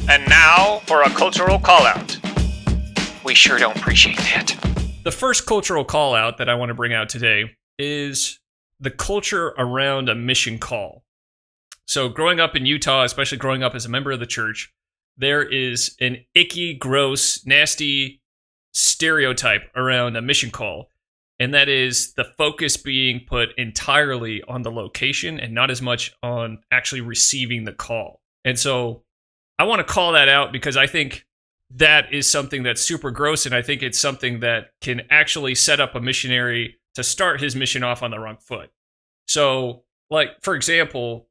And now for a cultural call-out. We sure don't appreciate that. The first cultural call-out that I want to bring out today is the culture around a mission call. So growing up in Utah, especially growing up as a member of the church, there is an icky, gross, nasty stereotype around a mission call. And that is the focus being put entirely on the location and not as much on actually receiving the call. And so I want to call that out because I think that is something that's super gross, and I think it's something that can actually set up a missionary to start his mission off on the wrong foot. So, like, for example,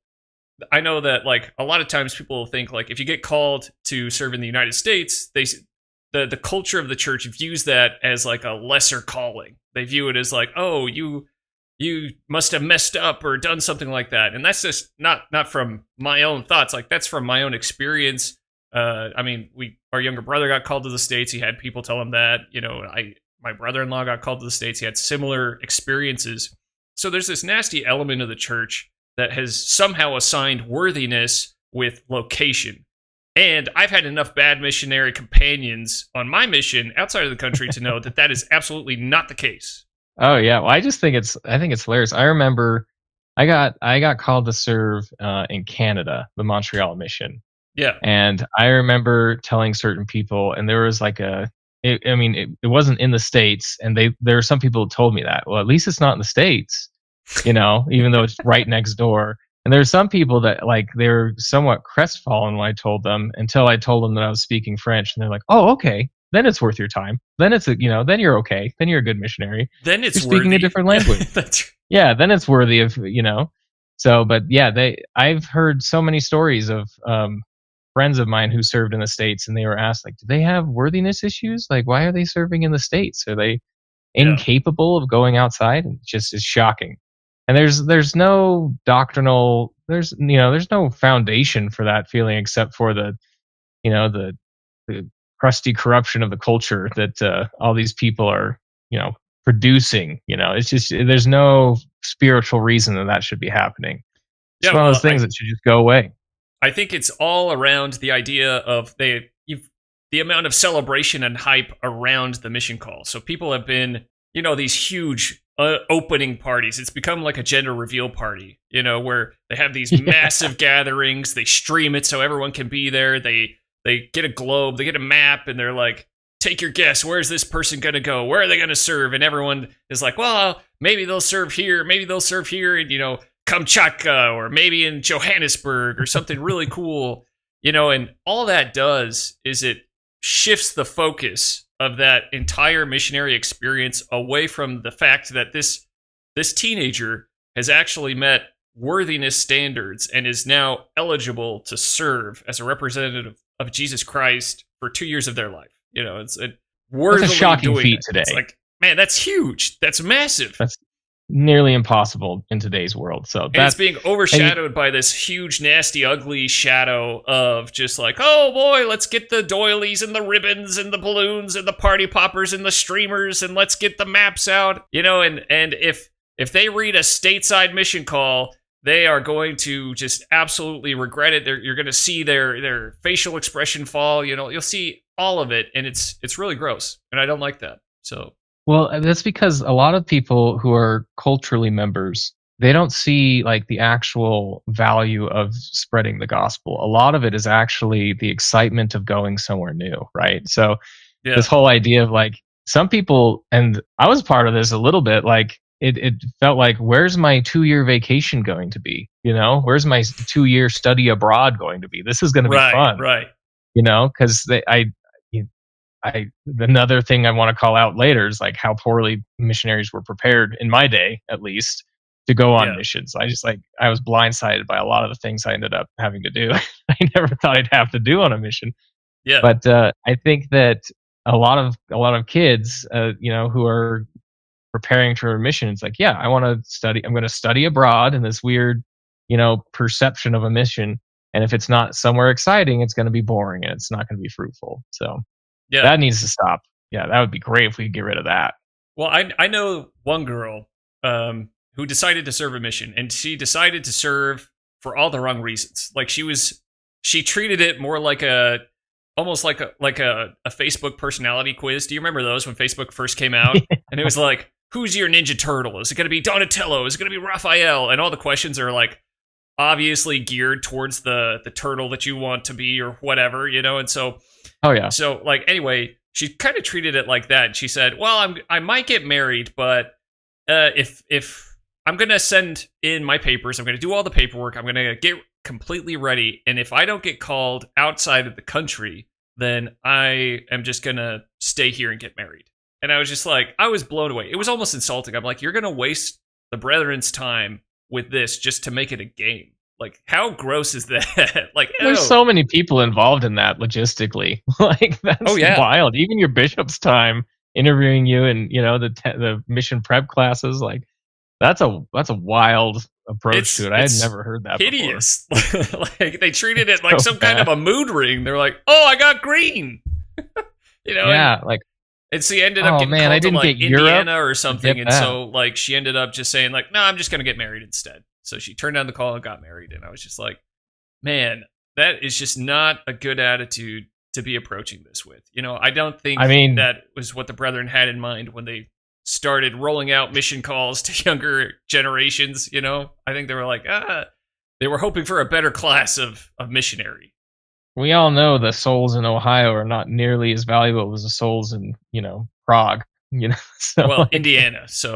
I know that, like, a lot of times people think, like, if you get called to serve in the United States, the culture of the church views that as, like, a lesser calling. They view it as, like, oh, you must have messed up or done something like that. And that's just not from my own thoughts. Like, that's from my own experience. I mean, our younger brother got called to the States. He had people tell him that. You know, my brother-in-law got called to the States. He had similar experiences. So there's this nasty element of the church that has somehow assigned worthiness with location. And I've had enough bad missionary companions on my mission outside of the country to know that is absolutely not the case. Oh yeah, well, I think it's hilarious. I remember I got called to serve in Canada, the Montreal mission. Yeah, and I remember telling certain people, and there was like it wasn't in the States, and there were some people who told me that. Well, at least it's not in the States, you know, even though it's right next door. And there were some people that, like, they were somewhat crestfallen when I told them, until I told them that I was speaking French, and they're like, "Oh, okay, then it's worth your time. Then then you're okay. Then you're a good missionary. Then it's you're speaking worthy. a different language." Yeah, then it's worthy of, you know. So, but yeah, I've heard so many stories of friends of mine who served in the States, and they were asked, like, do they have worthiness issues? Like, why are they serving in the States? Are they incapable of going outside? And just is shocking. And there's no doctrinal, there's no foundation for that feeling except for the crusty corruption of the culture that all these people are, producing. It's just, there's no spiritual reason that should be happening. It's one of those things that should just go away. I think it's all around the idea of the amount of celebration and hype around the mission call. So people have been, these huge opening parties. It's become like a gender reveal party, where they have these massive gatherings. They stream it so everyone can be there. They get a globe, they get a map, and they're like, take your guess. Where's this person going to go? Where are they going to serve? And everyone is like, well, maybe they'll serve here. Maybe they'll serve here in, Kamchatka, or maybe in Johannesburg, or something really cool, and all that does is it shifts the focus of that entire missionary experience away from the fact that this teenager has actually met worthiness standards and is now eligible to serve as a representative of Jesus Christ for 2 years of their life. It's worthily a shocking doing feat it. today. It's like, man, that's huge. That's massive. That's nearly impossible in today's world. So it's being overshadowed by this huge, nasty, ugly shadow of just like, oh boy, let's get the doilies and the ribbons and the balloons and the party poppers and the streamers, and let's get the maps out. And if they read a stateside mission call, they are going to just absolutely regret it. You're going to see their facial expression fall. You'll see all of it, and it's really gross, and I don't like that. So. Well, that's because a lot of people who are culturally members, they don't see like the actual value of spreading the gospel. A lot of it is actually the excitement of going somewhere new, right? So this whole idea of like some people, and I was part of this a little bit, like it felt like, where's my 2-year vacation going to be? Where's my 2-year study abroad going to be? This is going to be fun. Right. Because another thing I want to call out later is like how poorly missionaries were prepared, in my day at least, to go on missions. I was blindsided by a lot of the things I ended up having to do. I never thought I'd have to do on a mission. Yeah. But I think that a lot of kids, who are preparing for a mission, it's like, I want to study. I'm going to study abroad in this weird, perception of a mission. And if it's not somewhere exciting, it's going to be boring and it's not going to be fruitful. So. Yeah, that needs to stop. Yeah, that would be great if we could get rid of that. Well, I know one girl who decided to serve a mission, and she decided to serve for all the wrong reasons. Like, she was she treated it more like almost like a Facebook personality quiz. Do you remember those when Facebook first came out? And it was like, who's your Ninja Turtle? Is it going to be Donatello? Is it going to be Raphael? And all the questions are like obviously geared towards the turtle that you want to be or whatever, and so so like anyway, she kind of treated it like that. She said, well, I might get married, but if I'm going to send in my papers, I'm going to do all the paperwork, I'm going to get completely ready, and if I don't get called outside of the country, then I am just going to stay here and get married. And I was just like, I was blown away. It was almost insulting. I'm like, you're going to waste the brethren's time with this just to make it a game. Like, how gross is that? Like, there's so many people involved in that logistically. Like, that's wild. Even your bishop's time interviewing you and, the mission prep classes, like, that's a wild approach to it. I had never heard that hideous. Before. Like, they treated it like some kind of a mood ring. They're like, oh, I got green. And she ended up getting called to like Indiana or something, and so like she ended up just saying like, no, I'm just gonna get married instead. So she turned down the call and got married, and I was just like, man, that is just not a good attitude to be approaching this with. I don't think that was what the brethren had in mind when they started rolling out mission calls to younger generations. I think they were like, they were hoping for a better class of missionary. We all know the souls in Ohio are not nearly as valuable as the souls in, Prague, So, well, Indiana. So,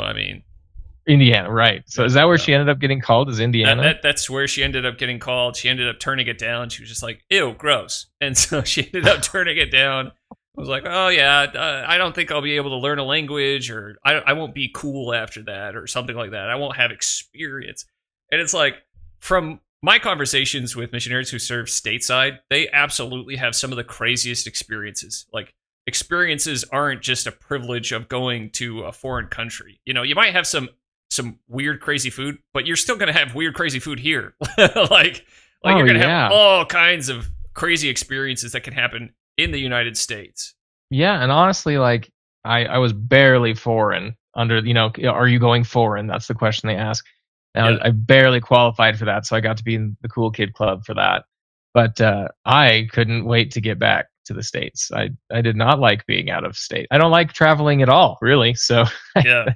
Indiana, right. So is that where she ended up getting called, is Indiana? That's where she ended up getting called. She ended up turning it down. She was just like, ew, gross. And so she ended up turning it down. I was like, oh, yeah, I don't think I'll be able to learn a language, or I won't be cool after that, or something like that. I won't have experience. And it's like, from my conversations with missionaries who serve stateside, they absolutely have some of the craziest experiences. Like, experiences aren't just a privilege of going to a foreign country. You might have some weird, crazy food, but you're still going to have weird, crazy food here. like you're going to have all kinds of crazy experiences that can happen in the United States. Yeah, and honestly, like, I was barely foreign under, are you going foreign? That's the question they ask. And I barely qualified for that, so I got to be in the cool kid club for that. But I couldn't wait to get back to the States. I did not like being out of state. I don't like traveling at all, really. So I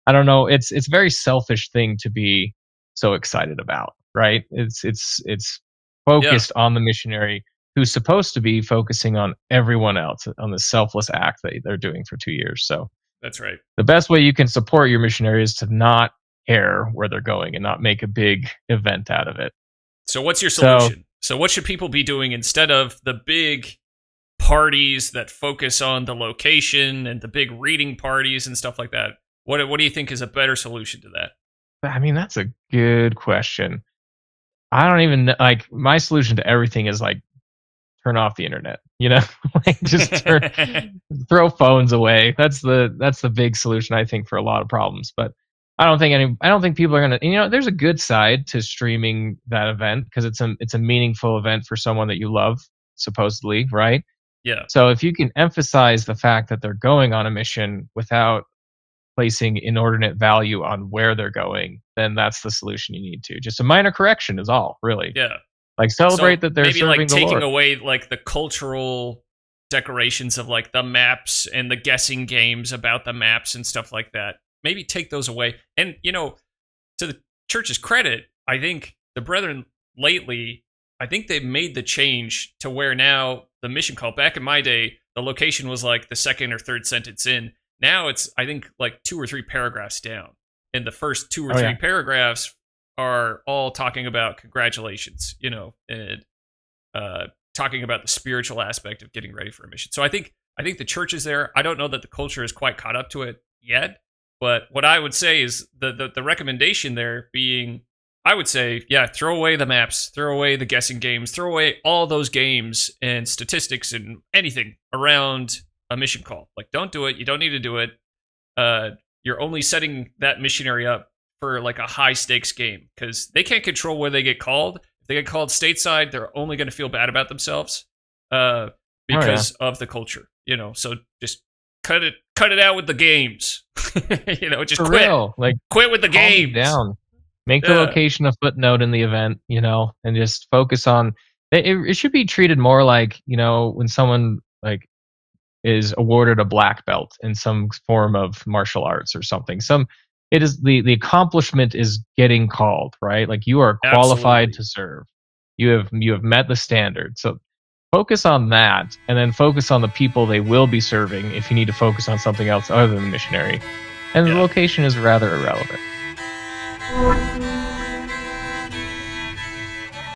don't know. It's a very selfish thing to be so excited about, right? It's focused on the missionary who's supposed to be focusing on everyone else, on the selfless act that they're doing for 2 years. So that's right. The best way you can support your missionary is to not care where they're going and not make a big event out of it. So what's your solution? So what should people be doing instead of the big parties that focus on the location and the big reading parties and stuff like that? What do you think is a better solution to that? That's a good question. I don't even know. Like, my solution to everything is like, turn off the internet, like, just throw phones away. That's the big solution, I think, for a lot of problems. But I don't think people are gonna. There's a good side to streaming that event because it's a meaningful event for someone that you love, supposedly, right? Yeah. So if you can emphasize the fact that they're going on a mission without placing inordinate value on where they're going, then that's the solution you need to. Just a minor correction is all, really. Yeah. Like, celebrate that they're maybe serving like the taking Lord. away like the cultural decorations of like the maps and the guessing games about the maps and stuff like that. Maybe take those away. And, to the church's credit, I think the brethren lately, I think they've made the change to where now the mission call, back in my day, the location was like the second or third sentence in. Now it's, I think, like 2 or 3 paragraphs down. And the first 2 or 3 paragraphs are all talking about congratulations, and talking about the spiritual aspect of getting ready for a mission. So I think the church is there. I don't know that the culture is quite caught up to it yet. But what I would say is the recommendation there being, I would say, throw away the maps, throw away the guessing games, throw away all those games and statistics and anything around a mission call. Like, don't do it. You don't need to do it. You're only setting that missionary up for like a high stakes game because they can't control where they get called. If they get called stateside, they're only going to feel bad about themselves because of the culture. So just cut it out with the games. Just for quit. Real. Like, quit with the games. Down. Make the location a footnote in the event, and just focus on It should be treated more like, when someone like is awarded a black belt in some form of martial arts or something. It is the accomplishment is getting called, right? Like you are qualified Absolutely. to serve. You have met the standard. So focus on that, and then focus on the people they will be serving if you need to focus on something else other than the missionary. And the Yeah. location is rather irrelevant.